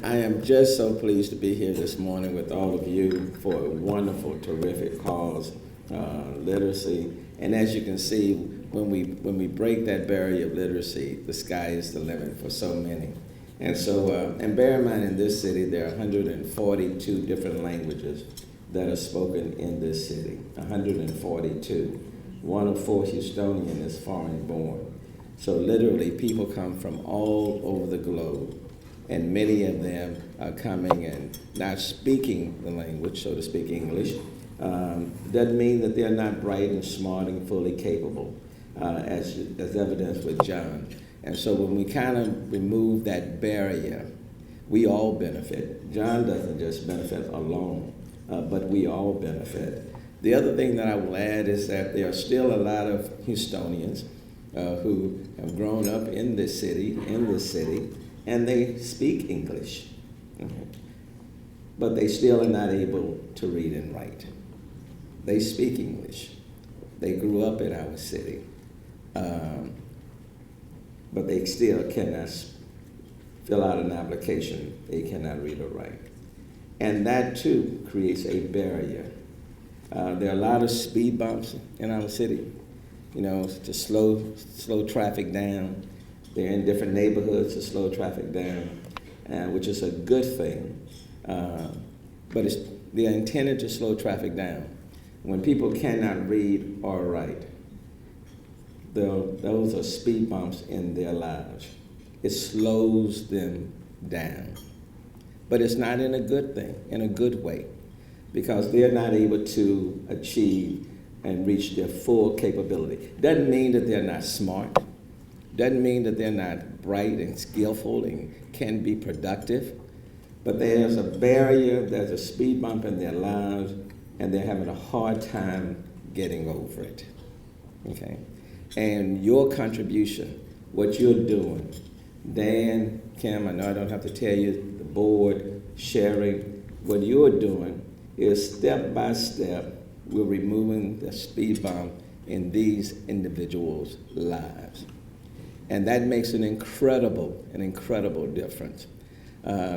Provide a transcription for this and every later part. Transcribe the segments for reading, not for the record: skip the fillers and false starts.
I am just so pleased to be here this morning with all of you for a wonderful, terrific cause, literacy. And as you can see, when we break that barrier of literacy, the sky is the limit for so many. And so, and bear in mind, in this city, there are 142 different languages that are spoken in this city. 142. One of four Houstonian is foreign born. So literally, people come from all over the globe, and many of them are coming and not speaking the language, so to speak, English. Doesn't mean that they're not bright and smart and fully capable, as evidenced with John. And so when we kind of remove that barrier, we all benefit. John doesn't just benefit alone, but we all benefit. The other thing that I will add is that there are still a lot of Houstonians who have grown up in this city, and they speak English, but they still are not able to read and write. They speak English. They grew up in our city, but they still cannot fill out an application. They cannot read or write. And that too creates a barrier. There are a lot of speed bumps in our city, to slow traffic down. They're in different neighborhoods to slow traffic down, which is a good thing. But they're intended to slow traffic down. When people cannot read or write, those are speed bumps in their lives. It slows them down. But it's not in a good thing, in a good way, because they're not able to achieve and reach their full capability. Doesn't mean that they're not smart. Doesn't mean that they're not bright and skillful and can be productive. But there's a barrier, there's a speed bump in their lives, and they're having a hard time getting over it. Okay? And your contribution, what you're doing, Dan, Kim, I know I don't have to tell you, the board, sharing, what you're doing is step by step, we're removing the speed bump in these individuals' lives. And that makes an incredible difference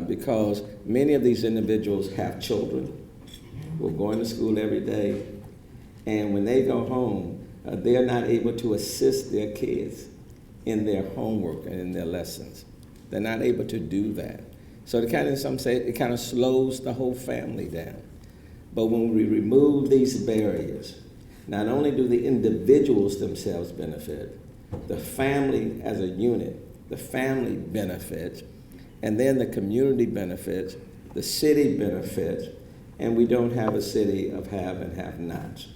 because many of these individuals have children who are going to school every day, and when they go home, they're not able to assist their kids in their homework and in their lessons. They're not able to do that. So some say it kind of slows the whole family down. But when we remove these barriers, not only do the individuals themselves benefit, the family as a unit, the family benefits, and then the community benefits, the city benefits, and we don't have a city of have and have-nots.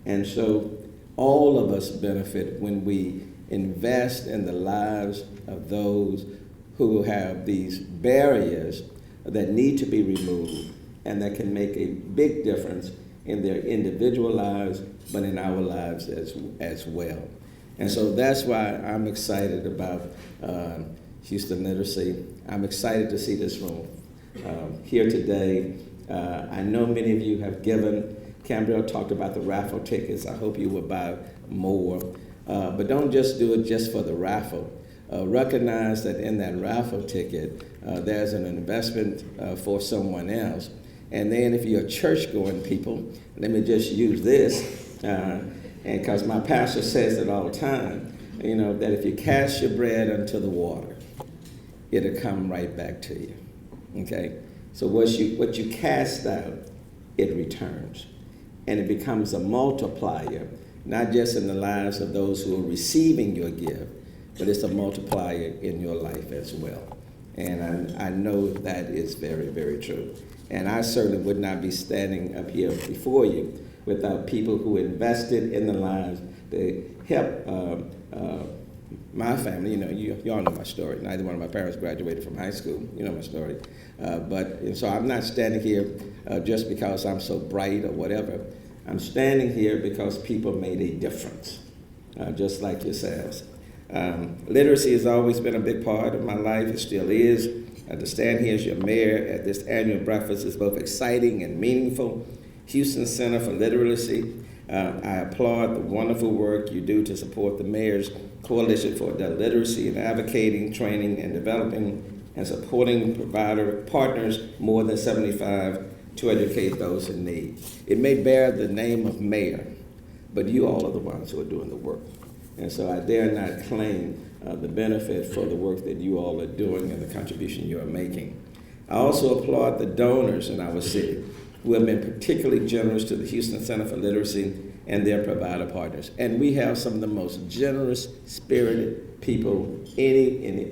And so all of us benefit when we invest in the lives of those who have these barriers that need to be removed and that can make a big difference in their individual lives, but in our lives as well. And so that's why I'm excited about Houston Literacy. I'm excited to see this room here today. I know many of you have given. Cambrell talked about the raffle tickets. I hope you will buy more. But don't just do it just for the raffle. Recognize that in that raffle ticket, there's an investment for someone else. And then if you're church-going people, let me just use this, and because my pastor says it all the time, that if you cast your bread into the water, it'll come right back to you, okay? So what you cast out, it returns. And it becomes a multiplier, not just in the lives of those who are receiving your gift, but it's a multiplier in your life as well. And I know that is very, very true. And I certainly would not be standing up here before you without people who invested in the lives to help my family. You all know my story. Neither one of my parents graduated from high school. You know my story. So I'm not standing here just because I'm so bright or whatever. I'm standing here because people made a difference, just like yourselves. Literacy has always been a big part of my life. It still is. To stand here as your mayor at this annual breakfast is both exciting and meaningful. Houston Center for Literacy, I applaud the wonderful work you do to support the mayor's Coalition for Adult Literacy in advocating, training, and developing and supporting provider partners more than 75 to educate those in need. It may bear the name of mayor, but you all are the ones who are doing the work. And so I dare not claim the benefit for the work that you all are doing and the contribution you are making. I also applaud the donors in our city who have been particularly generous to the Houston Center for Literacy and their provider partners. And we have some of the most generous, spirited people any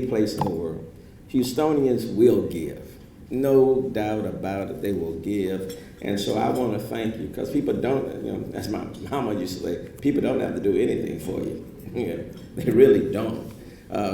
place in the world. Houstonians will give. No doubt about it, they will give. And so I want to thank you, because people don't, as my mama used to say, people don't have to do anything for you. They really don't.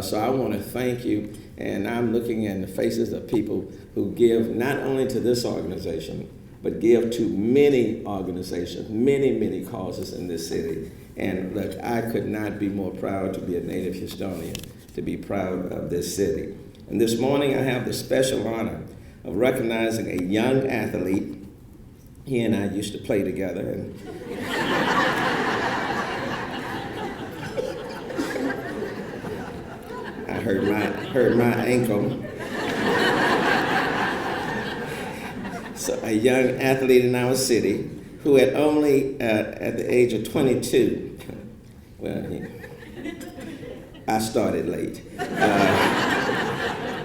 So I want to thank you, and I'm looking in the faces of people who give not only to this organization, but give to many organizations, many causes in this city. And look, I could not be more proud to be a native Houstonian, to be proud of this city. And this morning I have the special honor of recognizing a young athlete. He and I used to play together. And I hurt my ankle. So a young athlete in our city who had only, at the age of 22, well, I started late.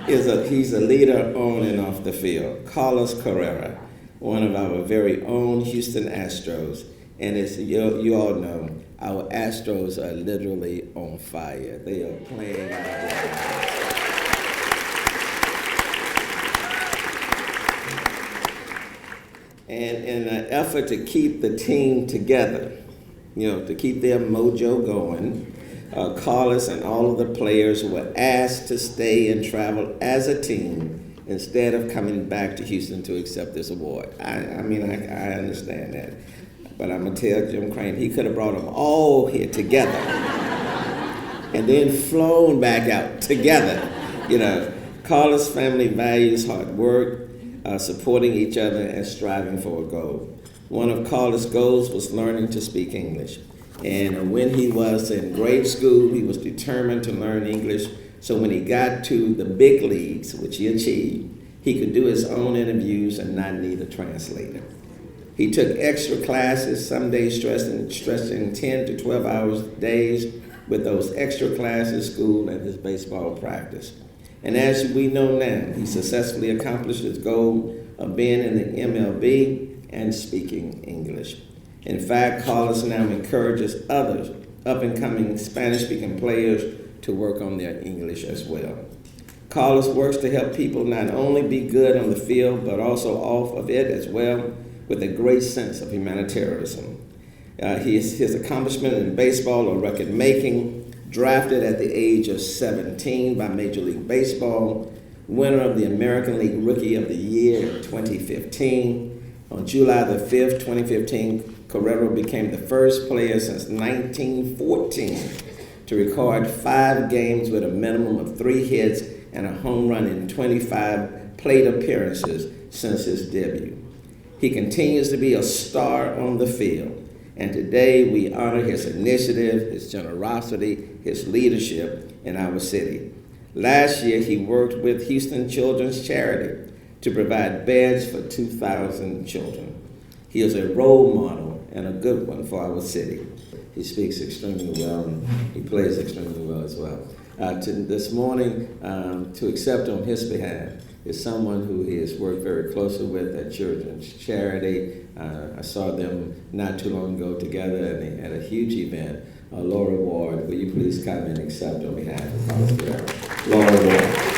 He's a leader on and off the field. Carlos Correa, one of our very own Houston Astros. And as you all know, our Astros are literally on fire. They are playing out there. And in an effort to keep the team together, to keep their mojo going, Carlos and all of the players were asked to stay and travel as a team instead of coming back to Houston to accept this award. I understand that. But I'm going to tell Jim Crane, he could have brought them all here together and then flown back out together. Carlos' family values hard work, supporting each other and striving for a goal. One of Carlos' goals was learning to speak English. And when he was in grade school, he was determined to learn English. So when he got to the big leagues, which he achieved, he could do his own interviews and not need a translator. He took extra classes, some days stretching 10 to 12 hours days with those extra classes, school, and his baseball practice. And as we know now, he successfully accomplished his goal of being in the MLB and speaking English. In fact, Carlos now encourages others, up-and-coming Spanish-speaking players, to work on their English as well. Carlos works to help people not only be good on the field, but also off of it as well, with a great sense of humanitarianism. His accomplishment in baseball or record-making, drafted at the age of 17 by Major League Baseball, winner of the American League Rookie of the Year in 2015. On July the 5th, 2015, Correa became the first player since 1914 to record 5 games with a minimum of 3 hits and a home run in 25 plate appearances since his debut. He continues to be a star on the field. And today we honor his initiative, his generosity, his leadership in our city. Last year, he worked with Houston Children's Charity to provide beds for 2,000 children. He is a role model and a good one for our city. He speaks extremely well, and he plays extremely well as well. This morning, to accept on his behalf is someone who he has worked very closely with at Children's Charity. I saw them not too long ago together at a huge event. Laura Ward, will you please come and accept on behalf of Carlos Correa? Laura Ward.